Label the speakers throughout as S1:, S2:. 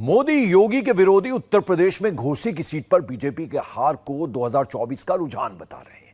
S1: मोदी योगी के विरोधी उत्तर प्रदेश में घोसी की सीट पर बीजेपी के हार को 2024 का रुझान बता रहे हैं।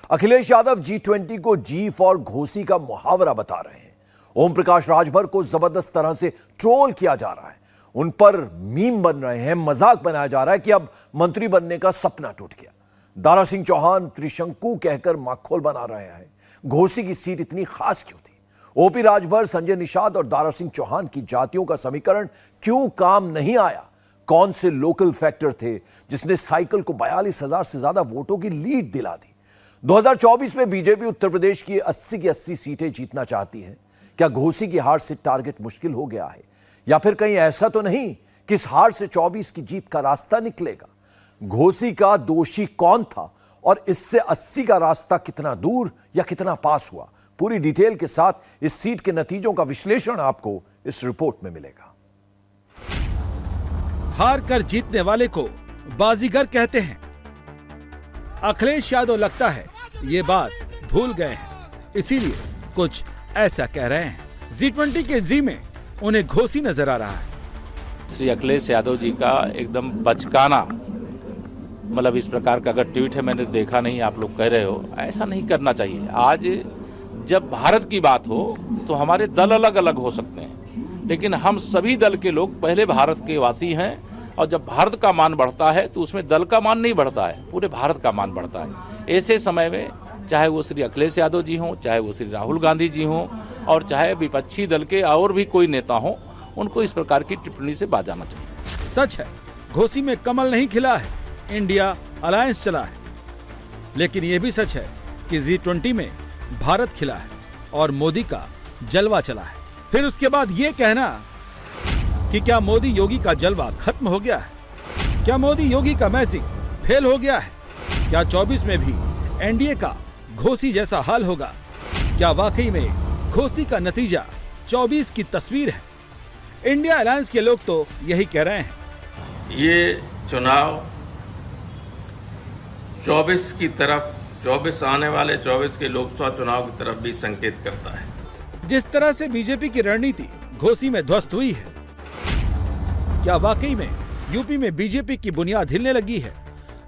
S1: अखिलेश यादव G20 को जी फॉर घोसी का मुहावरा बता रहे हैं। ओम प्रकाश राजभर को जबरदस्त तरह से ट्रोल किया जा रहा है, उन पर मीम बन रहे हैं, मजाक बनाया जा रहा है कि अब मंत्री बनने का सपना टूट गया। दारा सिंह चौहान त्रिशंकु कहकर माखौल बना रहे हैं। घोसी की सीट इतनी खास क्यों थी? ओपी राजभर, संजय निषाद और दारा सिंह चौहान की जातियों का समीकरण क्यों काम नहीं आया? कौन से लोकल फैक्टर थे जिसने साइकिल को 42,000 से ज्यादा वोटों की लीड दिला दी? 2024 में बीजेपी उत्तर प्रदेश की 80 की 80 सीटें जीतना चाहती है। क्या घोसी की हार से टारगेट मुश्किल हो गया है, या फिर कहीं ऐसा तो नहीं कि इस हार से 24 की जीत का रास्ता निकलेगा? घोसी का दोषी कौन था और इससे 80 का रास्ता कितना दूर या कितना पास हुआ? पूरी डिटेल के साथ इस सीट के नतीजों का विश्लेषण आपको इस रिपोर्ट में मिलेगा।
S2: हार कर जीतने वाले को बाजीगर कहते हैं। अखिलेश यादव लगता है ये बात भूल गए हैं, इसीलिए कुछ ऐसा कह रहे हैं। G20 के जी में उन्हें घोसी नजर आ रहा है।
S3: श्री अखिलेश यादव जी का एकदम बचकाना, मतलब इस प्रकार का अगर ट्वीट है, मैंने देखा नहीं, आप लोग कह रहे हो, ऐसा नहीं करना चाहिए। आज जब भारत की बात हो तो हमारे दल अलग अलग हो सकते हैं, लेकिन हम सभी दल के लोग पहले भारत के वासी हैं, और जब भारत का मान बढ़ता है तो उसमें दल का मान नहीं बढ़ता है, पूरे भारत का मान बढ़ता है। ऐसे समय में चाहे वो श्री अखिलेश यादव जी हों, चाहे वो श्री राहुल गांधी जी हों, और चाहे विपक्षी दल के और भी कोई नेता हों, उनको इस प्रकार की टिप्पणी से बाजाना चाहिए।
S2: सच है, घोसी में कमल नहीं खिला है, इंडिया अलायंस चला है। लेकिन यह भी सच है कि G20 में भारत खिला है और मोदी का जलवा चला है। फिर उसके बाद ये कहना कि क्या मोदी योगी का जलवा खत्म हो गया है? क्या मोदी योगी का मैजिक फेल हो गया है? क्या 24 में भी एनडीए का घोसी जैसा हाल होगा? क्या वाकई में घोसी का नतीजा 24 की तस्वीर है? इंडिया अलायंस के लोग तो यही कह रहे हैं।
S4: ये चुनाव 24 की तरफ, 24 आने वाले 24 के लोकसभा चुनाव की तरफ भी संकेत करता है।
S2: जिस तरह से बीजेपी की रणनीति घोसी में ध्वस्त हुई है, क्या वाकई में यूपी में बीजेपी की बुनियाद हिलने लगी है?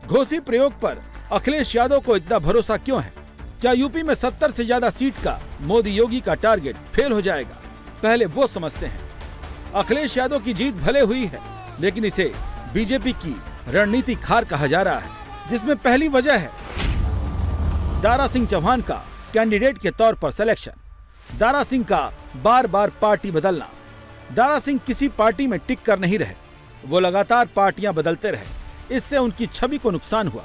S2: घोसी प्रयोग पर अखिलेश यादव को इतना भरोसा क्यों है? क्या यूपी में 70 से ज्यादा सीट का मोदी योगी का टारगेट फेल हो जाएगा? पहले वो समझते हैं। अखिलेश यादव की जीत भले हुई है, लेकिन इसे बीजेपी की रणनीतिक हार कहा जा रहा है, जिसमें पहली वजह है दारा सिंह चौहान का कैंडिडेट के तौर पर सिलेक्शन। दारा सिंह का बार बार पार्टी बदलना। दारा सिंह किसी पार्टी में टिक कर नहीं रहे, वो लगातार पार्टियां बदलते रहे। इससे उनकी छवि को नुकसान हुआ।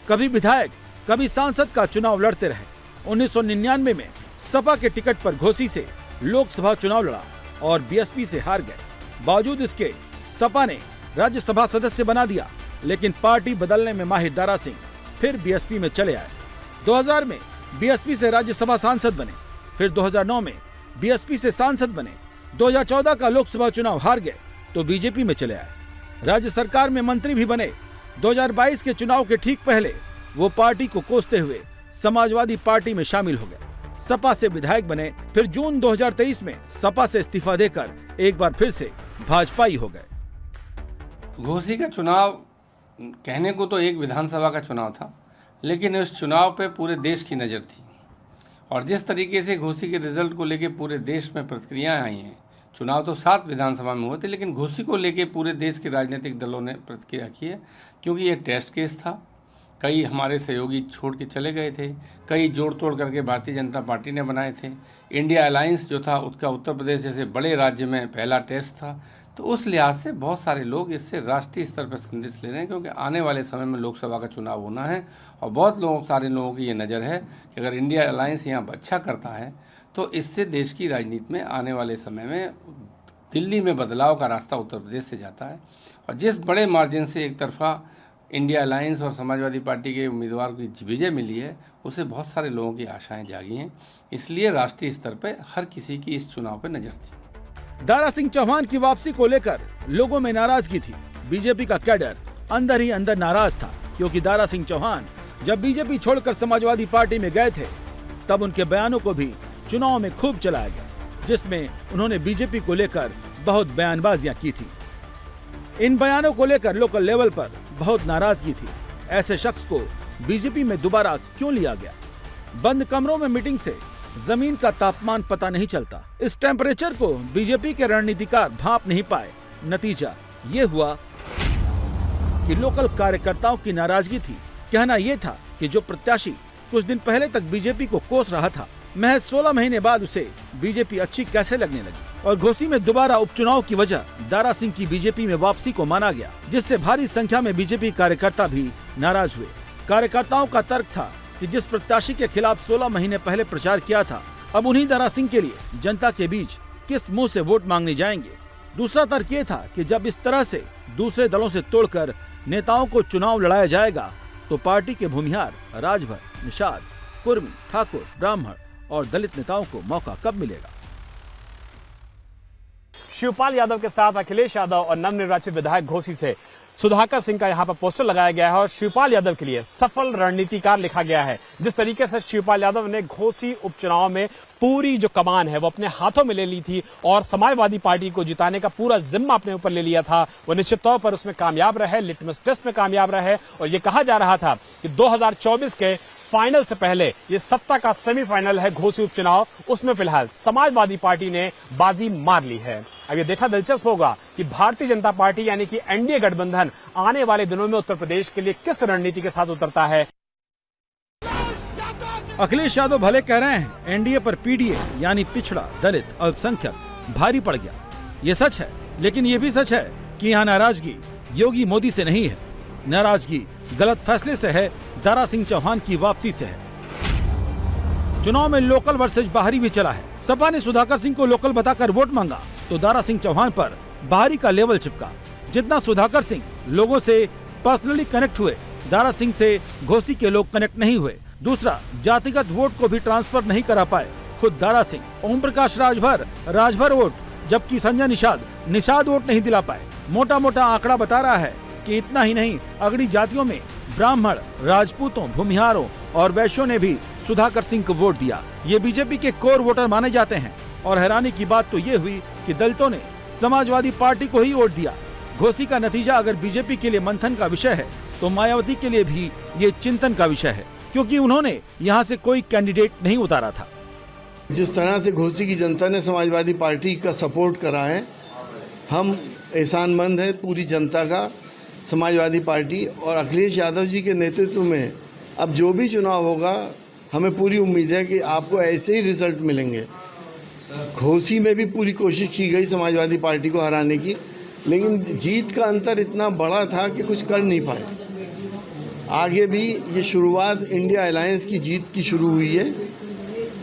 S2: कभी विधायक, कभी सांसद का चुनाव लड़ते रहे। 1999 में सपा के टिकट पर घोसी से लोकसभा चुनाव लड़ा और बीएसपी से हार गए। बावजूद इसके सपा ने राज्यसभा सदस्य बना दिया, लेकिन पार्टी बदलने में माहिर दारा सिंह फिर बीएसपी में चले आए। 2000 में बीएसपी से राज्यसभा सांसद बने, फिर 2009 में बीएसपी से सांसद बने। 2014 का लोकसभा चुनाव हार गए तो बीजेपी में चले आए। राज्य सरकार में मंत्री भी बने। 2022 के चुनाव के ठीक पहले वो पार्टी को कोसते हुए समाजवादी पार्टी में शामिल हो गए। सपा से विधायक बने, फिर जून 2023 में सपा से इस्तीफा देकर एक बार फिर से भाजपाई हो गए।
S5: घोसी का चुनाव कहने को तो एक विधानसभा का चुनाव था, लेकिन उस चुनाव पे पूरे देश की नज़र थी, और जिस तरीके से घोसी के रिजल्ट को लेके पूरे देश में प्रतिक्रियाएं आई हैं। चुनाव तो 7 विधानसभा में हुए थे, लेकिन घोसी को लेके पूरे देश के राजनीतिक दलों ने प्रतिक्रिया की है, क्योंकि ये टेस्ट केस था। कई हमारे सहयोगी छोड़ के चले गए थे, कई जोड़ तोड़ करके भारतीय जनता पार्टी ने बनाए थे। इंडिया अलायंस जो था उसका उत्तर प्रदेश जैसे बड़े राज्य में पहला टेस्ट था। तो उस लिहाज से बहुत सारे लोग इससे राष्ट्रीय स्तर पर संदेश ले रहे हैं, क्योंकि आने वाले समय में लोकसभा का चुनाव होना है, और बहुत सारे लोगों की ये नज़र है कि अगर इंडिया अलायंस यहाँ अच्छा करता है तो इससे देश की राजनीति में आने वाले समय में दिल्ली में बदलाव का रास्ता उत्तर प्रदेश से जाता है। और जिस बड़े मार्जिन से एक तरफा इंडिया अलायंस और समाजवादी पार्टी के उम्मीदवार को विजय मिली है, उससे बहुत सारे लोगों की आशाएं जागी हैं। इसलिए राष्ट्रीय स्तर पर हर किसी की इस चुनाव पर नज़र थी।
S2: दारा सिंह चौहान की वापसी को लेकर लोगों में नाराजगी थी। बीजेपी का कैडर अंदर ही अंदर नाराज था, क्योंकि दारा सिंह चौहान जब बीजेपी छोड़कर समाजवादी पार्टी में गए थे, तब उनके बयानों को भी चुनाव में खूब चलाया गया, जिसमें उन्होंने बीजेपी को लेकर बहुत बयानबाजियां की थी। इन बयानों को लेकर लोकल लेवल पर बहुत नाराजगी थी। ऐसे शख्स को बीजेपी में दोबारा क्यों लिया गया? बंद कमरों में मीटिंग से जमीन का तापमान पता नहीं चलता। इस टेम्परेचर को बीजेपी के रणनीतिकार भांप नहीं पाए। नतीजा ये हुआ कि लोकल कार्यकर्ताओं की नाराजगी थी। कहना यह था कि जो प्रत्याशी कुछ दिन पहले तक बीजेपी को कोस रहा था, महज 16 महीने बाद उसे बीजेपी अच्छी कैसे लगने लगी। और घोसी में दोबारा उपचुनाव की वजह दारा सिंह की बीजेपी में वापसी को माना गया, जिससे भारी संख्या में बीजेपी कार्यकर्ता भी नाराज हुए। कार्यकर्ताओं का तर्क था कि जिस प्रत्याशी के खिलाफ 16 महीने पहले प्रचार किया था, अब उन्हीं दारा सिंह के लिए जनता के बीच किस मुंह से वोट मांगने जाएंगे। दूसरा तर्क ये था कि जब इस तरह से दूसरे दलों से तोड़कर नेताओं को चुनाव लड़ाया जाएगा तो पार्टी के भूमिहार राजभर, निषाद, कुर्मी, ठाकुर, ब्राह्मण और दलित नेताओं को मौका कब मिलेगा।
S6: शिवपाल यादव के साथ अखिलेश यादव और नवनिर्वाचित विधायक घोसी से सुधाकर सिंह का यहां पर पोस्टर लगाया गया है और शिवपाल यादव के लिए सफल रणनीतिकार लिखा गया है। जिस तरीके से शिवपाल यादव ने घोसी उपचुनाव में पूरी जो कमान है वो अपने हाथों में ले ली थी और समाजवादी पार्टी को जिताने का पूरा जिम्मा अपने ऊपर ले लिया था, वो निश्चित तौर पर उसमें कामयाब रहे, लिटमस टेस्ट में कामयाब रहे। और ये कहा जा रहा था कि 2024 के फाइनल से पहले ये सत्ता का सेमीफाइनल है घोसी उपचुनाव, उसमें फिलहाल समाजवादी पार्टी ने बाजी मार ली है। अब ये देखना दिलचस्प होगा कि भारतीय जनता पार्टी यानी कि एनडीए गठबंधन आने वाले दिनों में उत्तर प्रदेश के लिए किस रणनीति के साथ उतरता है।
S2: अखिलेश यादव भले कह रहे हैं एनडीए पर पीडीए यानी पिछड़ा, दलित, अल्पसंख्यक भारी पड़ गया। ये सच है, लेकिन ये भी सच है कि यहाँ नाराजगी योगी मोदी से नहीं है। नाराजगी गलत फैसले से है, दारा सिंह चौहान की वापसी से है। चुनाव में लोकल वर्सेज बाहरी भी चला है। सपा ने सुधाकर सिंह को लोकल बताकर वोट मांगा तो दारा सिंह चौहान पर बाहरी का लेवल चिपका। जितना सुधाकर सिंह लोगों से पर्सनली कनेक्ट हुए, दारा सिंह से घोसी के लोग कनेक्ट नहीं हुए। दूसरा, जातिगत वोट को भी ट्रांसफर नहीं करा पाए खुद दारा सिंह। ओम प्रकाश राजभर वोट, जबकि संजय निषाद वोट नहीं दिला पाए। मोटा मोटा आंकड़ा बता रहा है कि इतना ही नहीं, अगड़ी जातियों में ब्राह्मण, राजपूतों, भूमिहारों और वैश्यों ने भी सुधाकर सिंह को वोट दिया। ये बीजेपी के कोर वोटर माने जाते हैं। और हैरानी की बात तो ये हुई कि दलितों ने समाजवादी पार्टी को ही वोट दिया। घोसी का नतीजा अगर बीजेपी के लिए मंथन का विषय है तो मायावती के लिए भी ये चिंतन का विषय है, क्योंकि उन्होंने यहाँ से कोई कैंडिडेट नहीं उतारा था।
S7: जिस तरह से घोसी की जनता ने समाजवादी पार्टी का सपोर्ट करा है, हम एहसानमंद हैं पूरी जनता का। समाजवादी पार्टी और अखिलेश यादव जी के नेतृत्व में अब जो भी चुनाव होगा, हमें पूरी उम्मीद है कि आपको ऐसे ही रिजल्ट मिलेंगे। घोसी में भी पूरी कोशिश की गई समाजवादी पार्टी को हराने की, लेकिन जीत का अंतर इतना बड़ा था कि कुछ कर नहीं पाए। आगे भी ये शुरुआत इंडिया अलायंस की जीत की शुरू हुई है।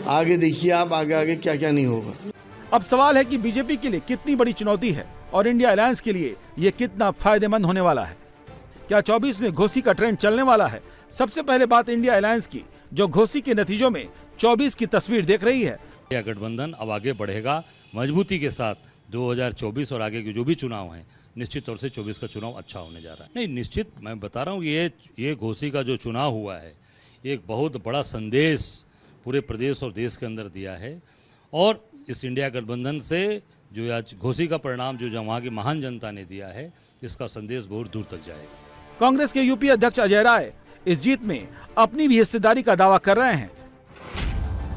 S7: आगे देखिए आप, आगे क्या क्या नहीं होगा।
S2: अब सवाल है कि बीजेपी के लिए कितनी बड़ी चुनौती है और इंडिया अलायंस के लिए ये कितना फायदेमंद होने वाला है। क्या 24 में घोसी का ट्रेंड चलने वाला है? सबसे पहले बात इंडिया अलायंस की, जो घोसी के नतीजों में 24 की तस्वीर देख रही है।
S8: यह गठबंधन अब आगे बढ़ेगा मजबूती के साथ। 2024 और आगे के जो भी चुनाव हैं, निश्चित तौर से 24 का चुनाव अच्छा होने जा रहा है। नहीं, निश्चित मैं बता रहा हूँ, ये घोसी का जो चुनाव हुआ है, एक बहुत बड़ा संदेश पूरे प्रदेश और देश के अंदर दिया है। और इस इंडिया गठबंधन से जो आज घोसी का परिणाम जो वहाँ की महान जनता ने दिया है, इसका संदेश बहुत दूर तक जाएगा।
S2: कांग्रेस के यूपी अध्यक्ष अजय राय इस जीत में अपनी भी हिस्सेदारी का दावा कर रहे हैं,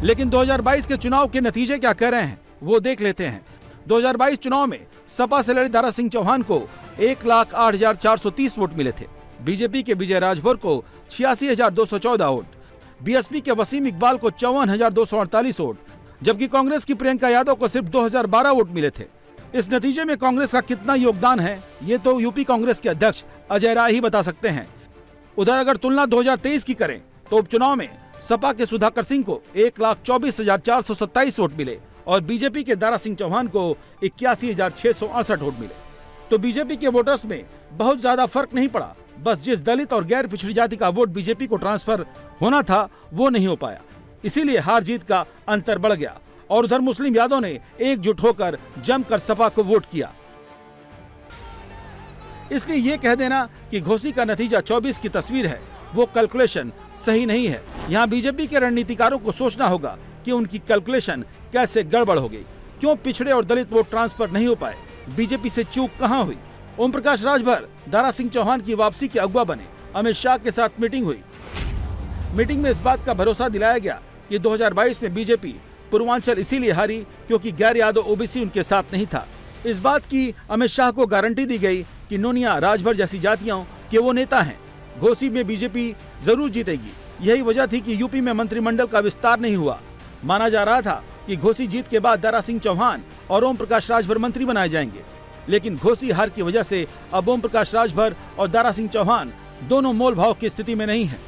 S2: लेकिन 2022 के चुनाव के नतीजे क्या कह रहे हैं वो देख लेते हैं। 2022 चुनाव में सपा से लड़े दारा सिंह चौहान को 1,08,430 वोट मिले थे। बीजेपी के विजय राजभर को 86,214 वोट, बीएसपी के वसीम इकबाल को 54,248 वोट, जबकि कांग्रेस की प्रियंका यादव को सिर्फ 2012 वोट मिले थे। इस नतीजे में कांग्रेस का कितना योगदान है, ये तो यूपी कांग्रेस के अध्यक्ष अजय राय ही बता सकते हैं। उधर अगर तुलना 2023 की करें तो उपचुनाव में सपा के सुधाकर सिंह को 1,24,427 वोट मिले और बीजेपी के दारा सिंह चौहान को 81,668 वोट मिले। तो बीजेपी के वोटर्स में बहुत ज्यादा फर्क नहीं पड़ा। बस जिस दलित और गैर पिछड़ी जाति का वोट बीजेपी को ट्रांसफर होना था वो नहीं हो पाया, इसीलिए हार जीत का अंतर बढ़ गया। और उधर मुस्लिम यादव ने एकजुट होकर जमकर सपा को वोट किया। इसलिए ये कह देना कि घोसी का नतीजा 24 की तस्वीर है, वो कैलकुलेशन सही नहीं है। यहाँ बीजेपी के रणनीतिकारों को सोचना होगा कि उनकी कैलकुलेशन कैसे गड़बड़ हो गई। क्यों पिछड़े और दलित वोट ट्रांसफर नहीं हो पाए? बीजेपी से चूक कहाँ हुई? ओम प्रकाश राजभर दारा सिंह चौहान की वापसी के अगुवा बने। अमित शाह के साथ मीटिंग हुई। मीटिंग में इस बात का भरोसा दिलाया गया कि 2022 में बीजेपी पूर्वांचल इसीलिए हारी क्योंकि गैर यादव ओबीसी उनके साथ नहीं था। इस बात की अमित शाह को गारंटी दी गई कि नोनिया, राजभर जैसी जातियों के वो नेता हैं। घोसी में बीजेपी जरूर जीतेगी। यही वजह थी कि यूपी में मंत्रिमंडल का विस्तार नहीं हुआ। माना जा रहा था कि घोसी जीत के बाद दारा सिंह चौहान और ओम प्रकाश राजभर मंत्री बनाए जाएंगे, लेकिन घोसी हार की वजह से अब ओम प्रकाश राजभर और दारा सिंह चौहान दोनों मोल भाव की स्थिति में नहीं है।